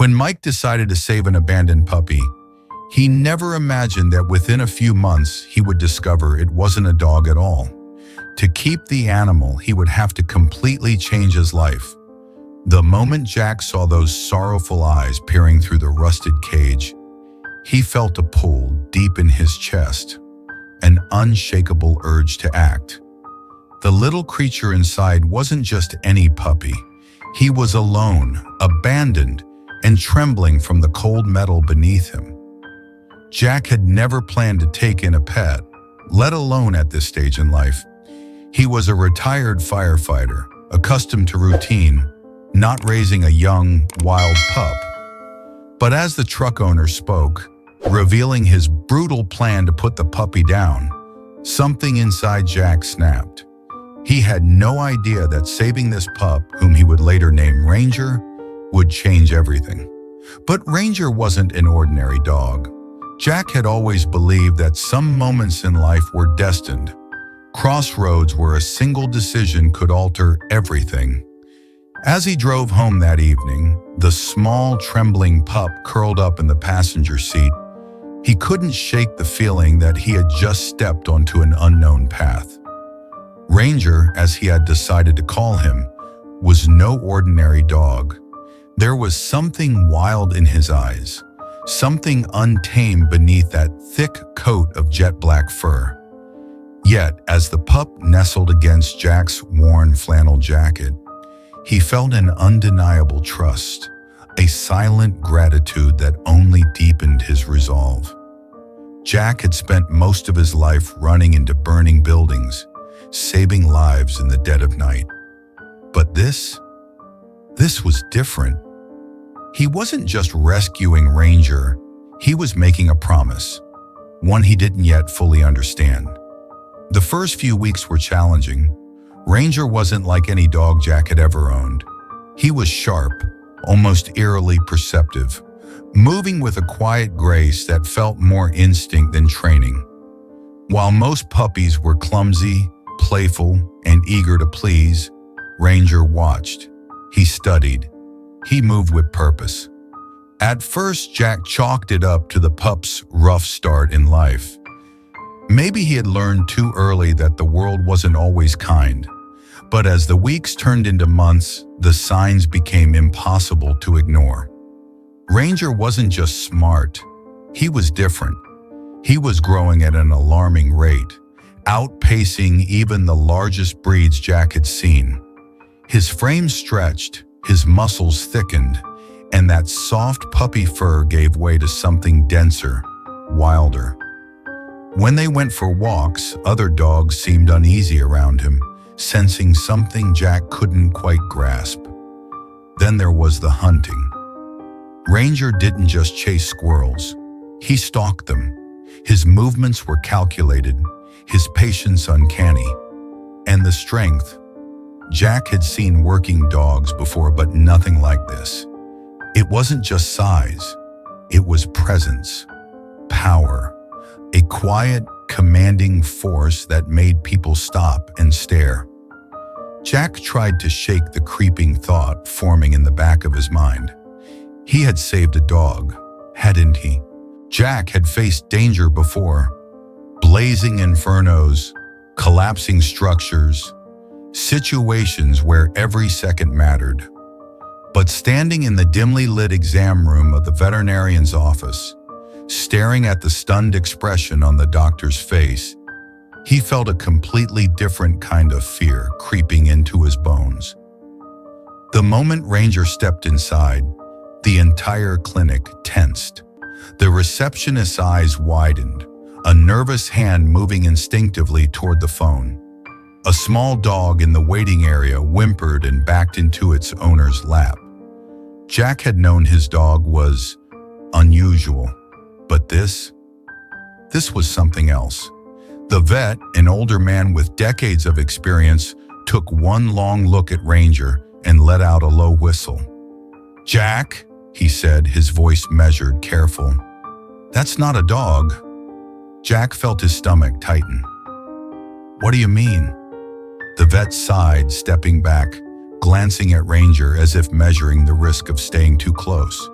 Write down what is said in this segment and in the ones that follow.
When Mike decided to save an abandoned puppy, he never imagined that within a few months he would discover it wasn't a dog at all. To keep the animal, he would have to completely change his life. The moment Jack saw those sorrowful eyes peering through the rusted cage, he felt a pull deep in his chest, an unshakable urge to act. The little creature inside wasn't just any puppy. He was alone, abandoned, and trembling from the cold metal beneath him. Jack had never planned to take in a pet, let alone at this stage in life. He was a retired firefighter, accustomed to routine, not raising a young, wild pup. But as the truck owner spoke, revealing his brutal plan to put the puppy down, something inside Jack snapped. He had no idea that saving this pup, whom he would later name Ranger, would change everything. But Ranger wasn't an ordinary dog. Jack had always believed that some moments in life were destined, crossroads where a single decision could alter everything. As he drove home that evening, the small, trembling pup curled up in the passenger seat. He couldn't shake the feeling that he had just stepped onto an unknown path. Ranger, as he had decided to call him, was no ordinary dog. There was something wild in his eyes, something untamed beneath that thick coat of jet black fur. Yet, as the pup nestled against Jack's worn flannel jacket, he felt an undeniable trust, a silent gratitude that only deepened his resolve. Jack had spent most of his life running into burning buildings, saving lives in the dead of night. But this was different. He wasn't just rescuing Ranger, he was making a promise, one he didn't yet fully understand. The first few weeks were challenging. Ranger wasn't like any dog Jack had ever owned. He was sharp, almost eerily perceptive, moving with a quiet grace that felt more instinct than training. While most puppies were clumsy, playful, and eager to please, Ranger watched. He studied. He moved with purpose. At first, Jack chalked it up to the pup's rough start in life. Maybe he had learned too early that the world wasn't always kind. But as the weeks turned into months, the signs became impossible to ignore. Ranger wasn't just smart, he was different. He was growing at an alarming rate, outpacing even the largest breeds Jack had seen. His frame stretched, his muscles thickened, and that soft puppy fur gave way to something denser, wilder. When they went for walks, other dogs seemed uneasy around him, sensing something Jack couldn't quite grasp. Then there was the hunting. Ranger didn't just chase squirrels, he stalked them. His movements were calculated, his patience uncanny. And the strength. Jack had seen working dogs before, but nothing like this. It wasn't just size, it was presence, power, a quiet, commanding force that made people stop and stare. Jack tried to shake the creeping thought forming in the back of his mind. He had saved a dog, hadn't he? Jack had faced danger before. Blazing infernos, collapsing structures, situations where every second mattered. But standing in the dimly lit exam room of the veterinarian's office, staring at the stunned expression on the doctor's face, he felt a completely different kind of fear creeping into his bones. The moment Ranger stepped inside, the entire clinic tensed. The receptionist's eyes widened, a nervous hand moving instinctively toward the phone. A small dog in the waiting area whimpered and backed into its owner's lap. Jack had known his dog was unusual, but this was something else. The vet, an older man with decades of experience, took one long look at Ranger and let out a low whistle. "Jack," he said, his voice measured, careful. "That's not a dog." Jack felt his stomach tighten. "What do you mean?" The vet sighed, stepping back, glancing at Ranger as if measuring the risk of staying too close.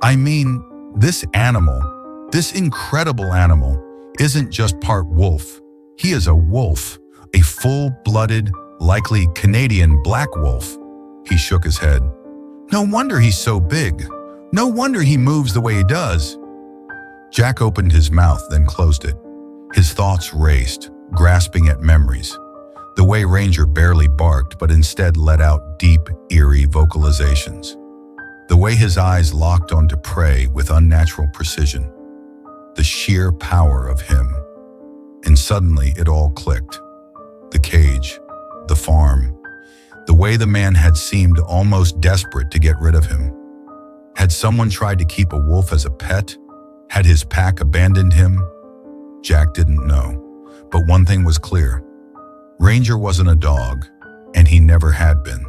I mean, this animal, this incredible animal, isn't just part wolf. He is a wolf, a full-blooded, likely Canadian black wolf. He shook his head. No wonder he's so big. No wonder he moves the way he does. Jack opened his mouth, then closed it. His thoughts raced, grasping at memories. The way Ranger barely barked, but instead let out deep, eerie vocalizations. The way his eyes locked onto prey with unnatural precision. The sheer power of him. And suddenly it all clicked. The cage, the farm, the way the man had seemed almost desperate to get rid of him. Had someone tried to keep a wolf as a pet? Had his pack abandoned him? Jack didn't know, but one thing was clear. Ranger wasn't a dog, and he never had been.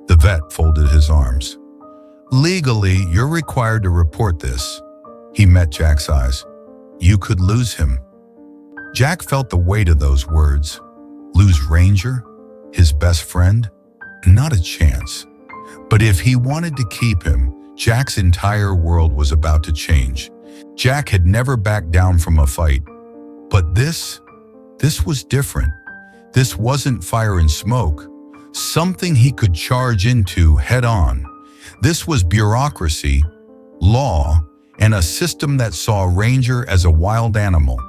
The vet folded his arms. Legally, you're required to report this. He met Jack's eyes. You could lose him. Jack felt the weight of those words. Lose Ranger? His best friend? Not a chance. But if he wanted to keep him, Jack's entire world was about to change. Jack had never backed down from a fight. But this was different. This wasn't fire and smoke, something he could charge into head on. This was bureaucracy, law, and a system that saw Ranger as a wild animal,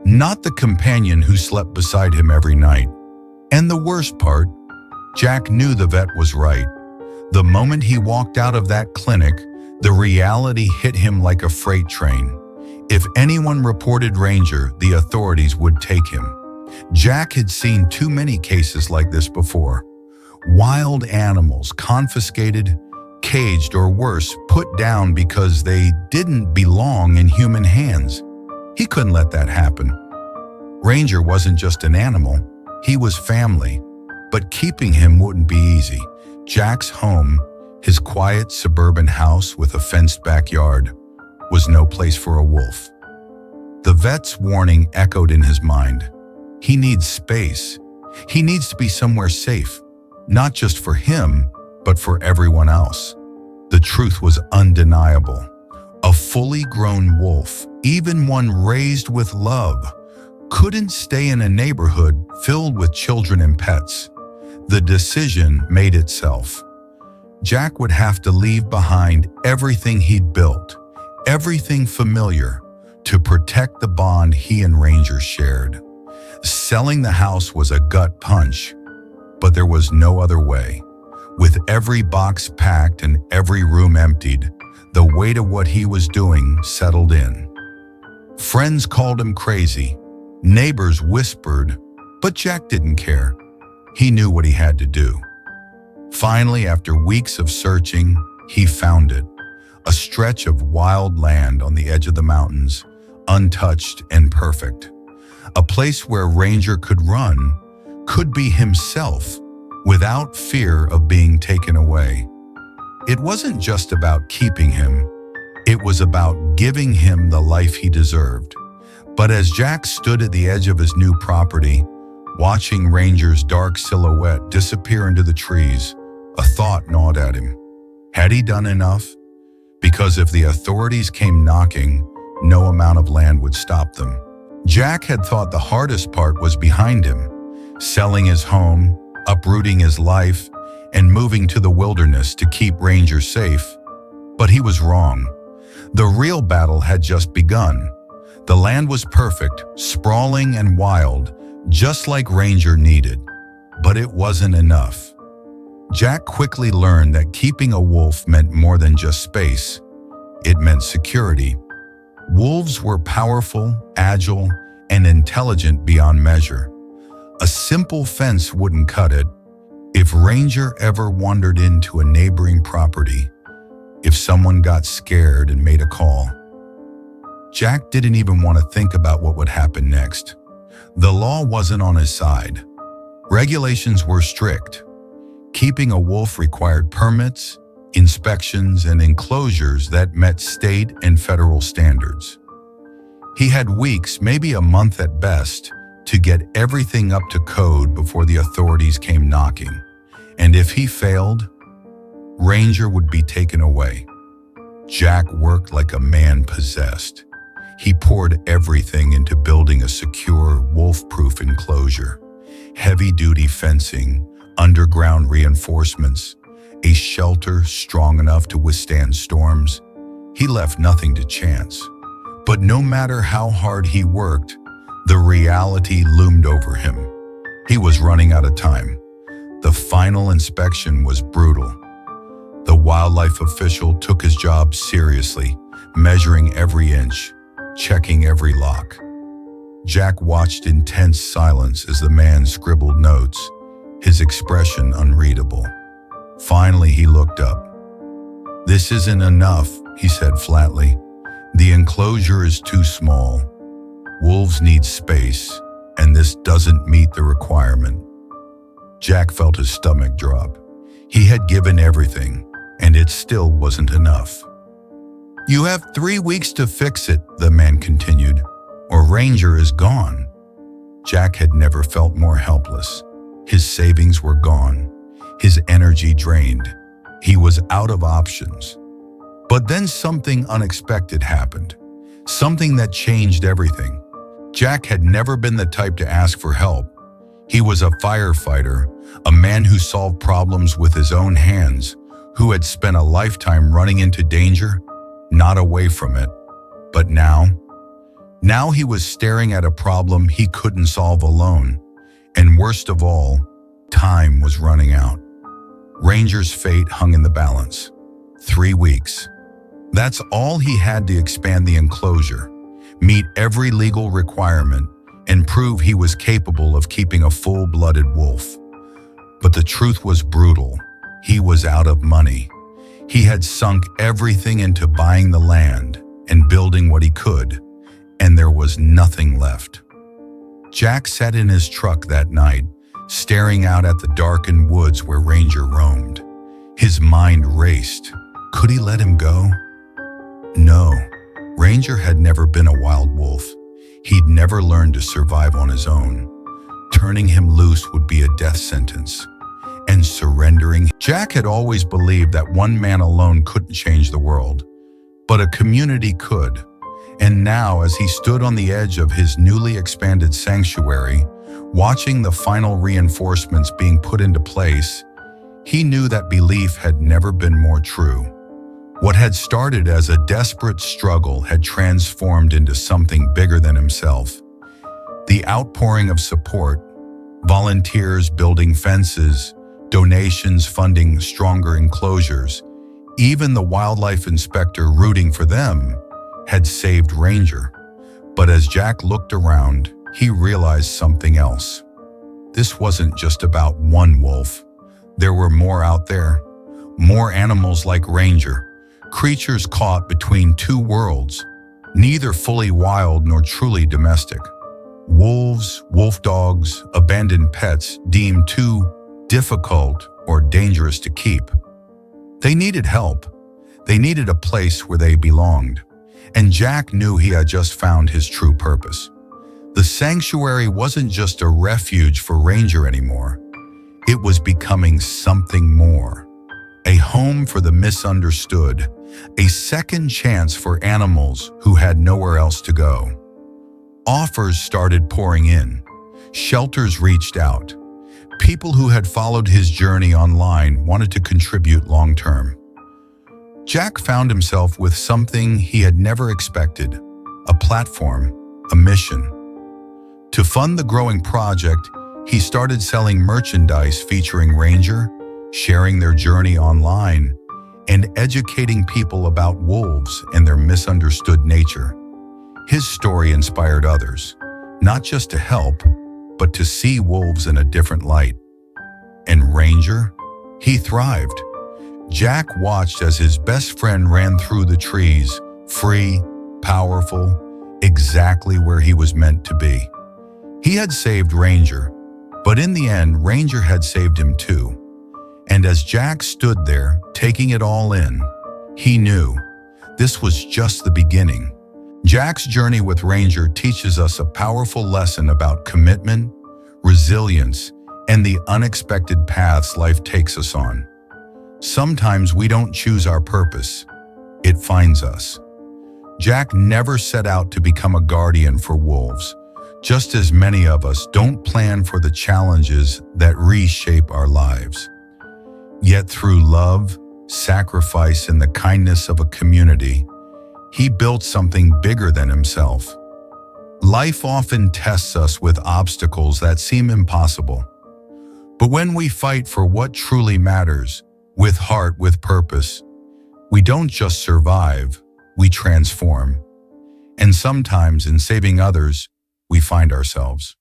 not the companion who slept beside him every night. And the worst part, Jack knew the vet was right. The moment he walked out of that clinic, the reality hit him like a freight train. If anyone reported Ranger, the authorities would take him. Jack had seen too many cases like this before. Wild animals confiscated, caged, or worse, put down because they didn't belong in human hands. He couldn't let that happen. Ranger wasn't just an animal, he was family. But keeping him wouldn't be easy. Jack's home, his quiet suburban house with a fenced backyard, was no place for a wolf. The vet's warning echoed in his mind. He needs space. He needs to be somewhere safe, not just for him, but for everyone else. The truth was undeniable. A fully grown wolf, even one raised with love, couldn't stay in a neighborhood filled with children and pets. The decision made itself. Jack would have to leave behind everything he'd built, everything familiar, to protect the bond he and Ranger shared. Selling the house was a gut punch, but there was no other way. With every box packed and every room emptied, the weight of what he was doing settled in. Friends called him crazy. Neighbors whispered, but Jack didn't care. He knew what he had to do. Finally, after weeks of searching, he found it. A stretch of wild land on the edge of the mountains, untouched and perfect. A place where Ranger could run, could be himself, without fear of being taken away. It wasn't just about keeping him, it was about giving him the life he deserved. But as Jack stood at the edge of his new property, watching Ranger's dark silhouette disappear into the trees, a thought gnawed at him. Had he done enough? Because if the authorities came knocking, no amount of land would stop them. Jack had thought the hardest part was behind him, selling his home, uprooting his life, and moving to the wilderness to keep Ranger safe. But he was wrong. The real battle had just begun. The land was perfect, sprawling and wild, just like Ranger needed. But it wasn't enough. Jack quickly learned that keeping a wolf meant more than just space. It meant security. Wolves were powerful, agile, and intelligent beyond measure. A simple fence wouldn't cut it. If Ranger ever wandered into a neighboring property, if someone got scared and made a call, Jack didn't even want to think about what would happen next. The law wasn't on his side. Regulations were strict. Keeping a wolf required permits, inspections, and enclosures that met state and federal standards. He had weeks, maybe a month at best, to get everything up to code before the authorities came knocking. And if he failed, Ranger would be taken away. Jack worked like a man possessed. He poured everything into building a secure, wolf-proof enclosure. Heavy-duty fencing, underground reinforcements, a shelter strong enough to withstand storms. He left nothing to chance. But no matter how hard he worked, the reality loomed over him. He was running out of time. The final inspection was brutal. The wildlife official took his job seriously, measuring every inch, checking every lock. Jack watched in tense silence as the man scribbled notes, his expression unreadable. Finally, he looked up. "This isn't enough," he said flatly. "The enclosure is too small. Wolves need space, and this doesn't meet the requirement." Jack felt his stomach drop. He had given everything, and it still wasn't enough. "You have 3 weeks to fix it," the man continued, "or Ranger is gone." Jack had never felt more helpless. His savings were gone, his energy drained. He was out of options. But then something unexpected happened, something that changed everything. Jack had never been the type to ask for help. He was a firefighter, a man who solved problems with his own hands, who had spent a lifetime running into danger, not away from it. But now he was staring at a problem he couldn't solve alone. And worst of all, time was running out. Ranger's fate hung in the balance. 3 weeks. That's all he had to expand the enclosure, meet every legal requirement, and prove he was capable of keeping a full-blooded wolf. But the truth was brutal. He was out of money. He had sunk everything into buying the land and building what he could, and there was nothing left. Jack sat in his truck that night, staring out at the darkened woods where Ranger roamed. His mind raced. Could he let him go? No. Ranger had never been a wild wolf. He'd never learned to survive on his own. Turning him loose would be a death sentence. And surrendering. Jack had always believed that one man alone couldn't change the world, but a community could. And now, as he stood on the edge of his newly expanded sanctuary, watching the final reinforcements being put into place, he knew that belief had never been more true. What had started as a desperate struggle had transformed into something bigger than himself. The outpouring of support, volunteers building fences, donations funding stronger enclosures, even the wildlife inspector rooting for them, had saved Ranger. But as Jack looked around, he realized something else. This wasn't just about one wolf. There were more out there, more animals like Ranger, creatures caught between two worlds, neither fully wild nor truly domestic. Wolves, wolf dogs, abandoned pets deemed too difficult or dangerous to keep. They needed help. They needed a place where they belonged. And Jack knew he had just found his true purpose. The sanctuary wasn't just a refuge for Ranger anymore. It was becoming something more. A home for the misunderstood, a second chance for animals who had nowhere else to go. Offers started pouring in. Shelters reached out. People who had followed his journey online wanted to contribute long-term. Jack found himself with something he had never expected, a platform, a mission. To fund the growing project, he started selling merchandise featuring Ranger, sharing their journey online, and educating people about wolves and their misunderstood nature. His story inspired others, not just to help, but to see wolves in a different light. And Ranger? He thrived. Jack watched as his best friend ran through the trees, free, powerful, exactly where he was meant to be. He had saved Ranger, but in the end, Ranger had saved him too. And as Jack stood there, taking it all in, he knew this was just the beginning. Jack's journey with Ranger teaches us a powerful lesson about commitment, resilience, and the unexpected paths life takes us on. Sometimes we don't choose our purpose. it finds us. Jack never set out to become a guardian for wolves, just as many of us don't plan for the challenges that reshape our lives. Yet through love, sacrifice, and the kindness of a community, he built something bigger than himself. Life often tests us with obstacles that seem impossible. But when we fight for what truly matters, with heart, with purpose, we don't just survive, we transform. And sometimes in saving others, we find ourselves.